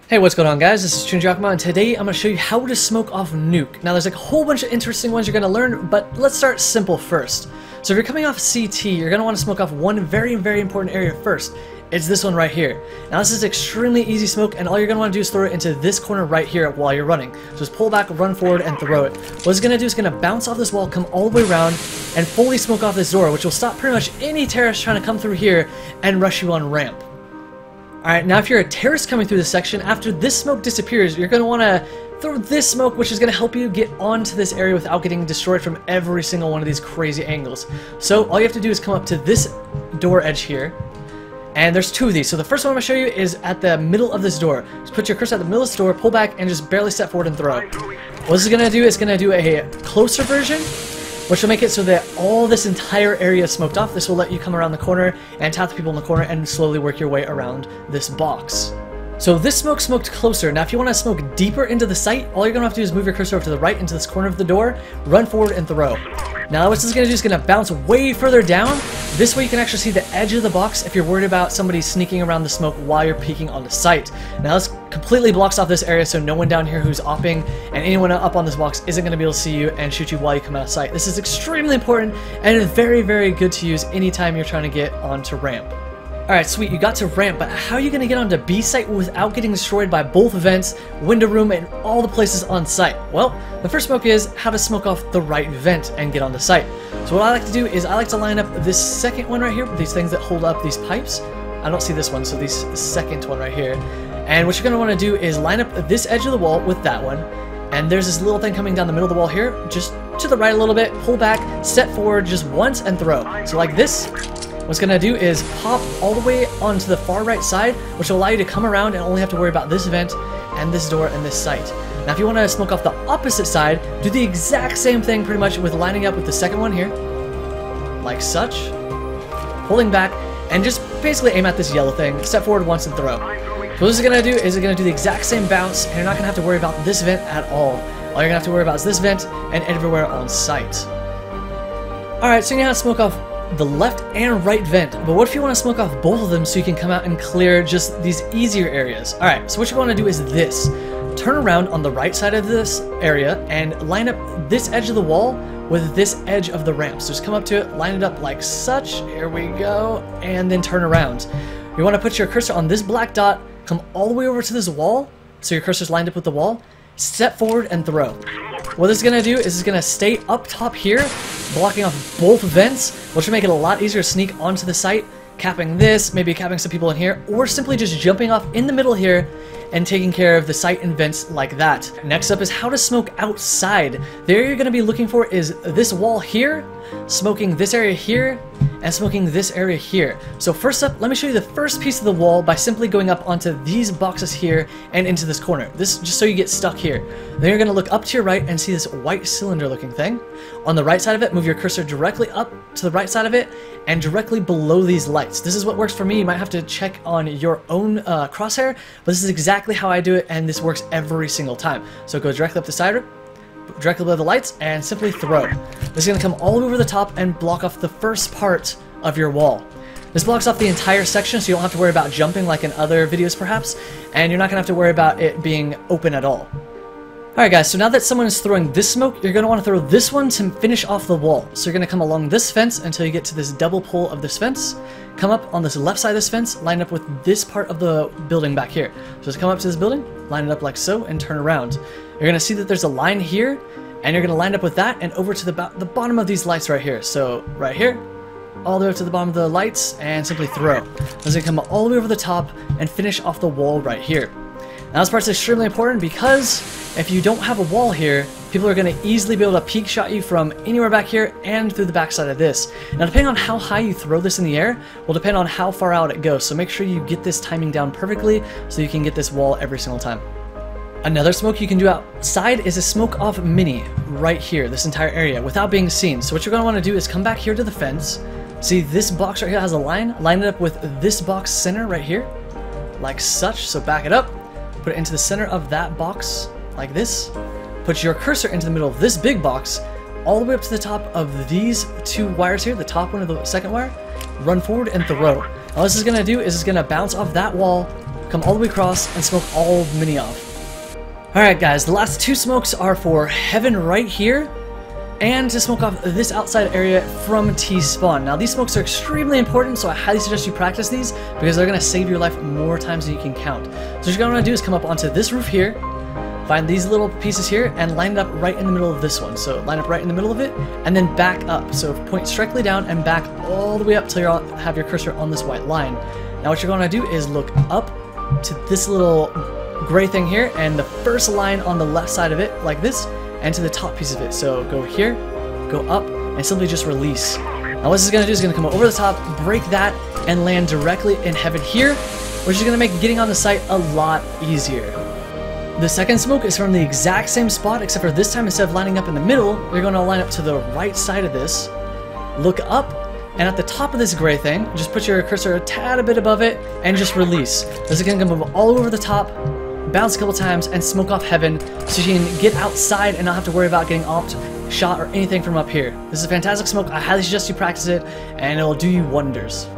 Hey, what's going on, guys? This is Chunjakma, and today I'm going to show you how to smoke off Nuke. Now, there's like a whole bunch of interesting ones you're going to learn, but let's start simple first. So if you're coming off CT, you're going to want to smoke off one very important area first. It's this one right here. Now, this is extremely easy smoke, and all you're going to want to do is throw it into this corner right here while you're running. So just pull back, run forward, and throw it. What it's going to do is going to bounce off this wall, come all the way around, and fully smoke off this door, which will stop pretty much any terrorist trying to come through here and rush you on ramp. Alright, now if you're a terrorist coming through this section, after this smoke disappears, you're going to want to throw this smoke, which is going to help you get onto this area without getting destroyed from every single one of these crazy angles. So all you have to do is come up to this door edge here, and there's two of these. So the first one I'm going to show you is at the middle of this door. Just put your cursor at the middle of this door, pull back, and just barely step forward and throw. What this is going to do is going to do a closer version, which will make it so that all this entire area is smoked off. This will let you come around the corner and tap the people in the corner and slowly work your way around this box. So this smoke smoked closer. Now if you want to smoke deeper into the site, all you're going to have to do is move your cursor over to the right into this corner of the door, run forward and throw. Now what this is going to do is going to bounce way further down. This way you can actually see the edge of the box if you're worried about somebody sneaking around the smoke while you're peeking on the site. Now this completely blocks off this area, so no one down here who's opping and anyone up on this box isn't going to be able to see you and shoot you while you come out of sight. This is extremely important and very good to use anytime you're trying to get onto ramp. Alright, sweet, you got to ramp, but how are you going to get onto B site without getting destroyed by both vents, window room, and all the places on site? Well, the first smoke is how to smoke off the right vent and get onto site. So what I like to do is I like to line up this second one right here, these things that hold up these pipes. I don't see this one, so this second one right here. And what you're going to want to do is line up this edge of the wall with that one. And there's this little thing coming down the middle of the wall here, just to the right a little bit, pull back, step forward just once, and throw. So like this. What's going to do is pop all the way onto the far right side, which will allow you to come around and only have to worry about this vent and this door and this site. Now if you want to smoke off the opposite side, do the exact same thing pretty much with lining up with the second one here, like such, pulling back, and just basically aim at this yellow thing, step forward once and throw. So what this is going to do is it's going to do the exact same bounce, and you're not going to have to worry about this vent at all. All you're going to have to worry about is this vent and everywhere on site. Alright, so you know how to smoke off the left and right vent, but what if you want to smoke off both of them so you can come out and clear just these easier areas? Alright, so what you want to do is this. Turn around on the right side of this area and line up this edge of the wall with this edge of the ramp. So just come up to it, line it up like such, here we go, and then turn around. You want to put your cursor on this black dot, come all the way over to this wall, so your cursor's lined up with the wall, step forward and throw. What this is going to do is it's going to stay up top here, blocking off both vents, which will make it a lot easier to sneak onto the site, capping this, maybe capping some people in here, or simply just jumping off in the middle here and taking care of the site and vents like that. Next up is how to smoke outside. The area you're going to be looking for is this wall here, smoking this area here, and smoking this area here. So first up, let me show you the first piece of the wall by simply going up onto these boxes here and into this corner. This just so you get stuck here. Then you're going to look up to your right and see this white cylinder looking thing. On the right side of it, move your cursor directly up to the right side of it and directly below these lights. This is what works for me. You might have to check on your own crosshair, but this is exactly how I do it, and this works every single time. So go directly up the side, directly below the lights, and simply throw. This is going to come all over the top and block off the first part of your wall. This blocks off the entire section, so you don't have to worry about jumping like in other videos perhaps, and you're not going to have to worry about it being open at all. Alright guys, so now that someone is throwing this smoke, you're going to want to throw this one to finish off the wall. So you're going to come along this fence until you get to this double pole of this fence, come up on this left side of this fence, line up with this part of the building back here. So just come up to this building, line it up like so, and turn around. You're going to see that there's a line here, and you're going to line up with that and over to the bottom of these lights right here. So right here, all the way up to the bottom of the lights, and simply throw. This is going to come all the way over the top and finish off the wall right here. Now this part's extremely important because if you don't have a wall here, people are going to easily be able to peek shot you from anywhere back here and through the backside of this. Now depending on how high you throw this in the air will depend on how far out it goes, so make sure you get this timing down perfectly so you can get this wall every single time. Another smoke you can do outside is a smoke off mini right here, this entire area, without being seen. So what you're going to want to do is come back here to the fence. See this box right here has a line it up with this box center right here, like such. So back it up, put it into the center of that box, like this. Put your cursor into the middle of this big box, all the way up to the top of these two wires here, the top one and the second wire. Run forward and throw. All this is going to do is it's going to bounce off that wall, come all the way across and smoke all of mini off. Alright guys, the last 2 smokes are for heaven right here, and to smoke off this outside area from T-spawn. Now these smokes are extremely important, so I highly suggest you practice these because they're going to save your life more times than you can count. So what you're going to want to do is come up onto this roof here, find these little pieces here, and line it up right in the middle of this one. So line up right in the middle of it, and then back up. So point directly down and back all the way up till you have your cursor on this white line. Now what you're going to do is look up to this little gray thing here, and the first line on the left side of it, like this, and to the top piece of it. So go here, go up, and simply just release. Now what this is going to do is going to come over the top, break that, and land directly in heaven here, which is going to make getting on the site a lot easier. The second smoke is from the exact same spot, except for this time instead of lining up in the middle, you're going to line up to the right side of this, look up, and at the top of this gray thing, just put your cursor a tad a bit above it, and just release. This is going to move all over the top, bounce a couple times, and smoke off heaven so you can get outside and not have to worry about getting opt, shot, or anything from up here. This is a fantastic smoke. I highly suggest you practice it, and it will do you wonders.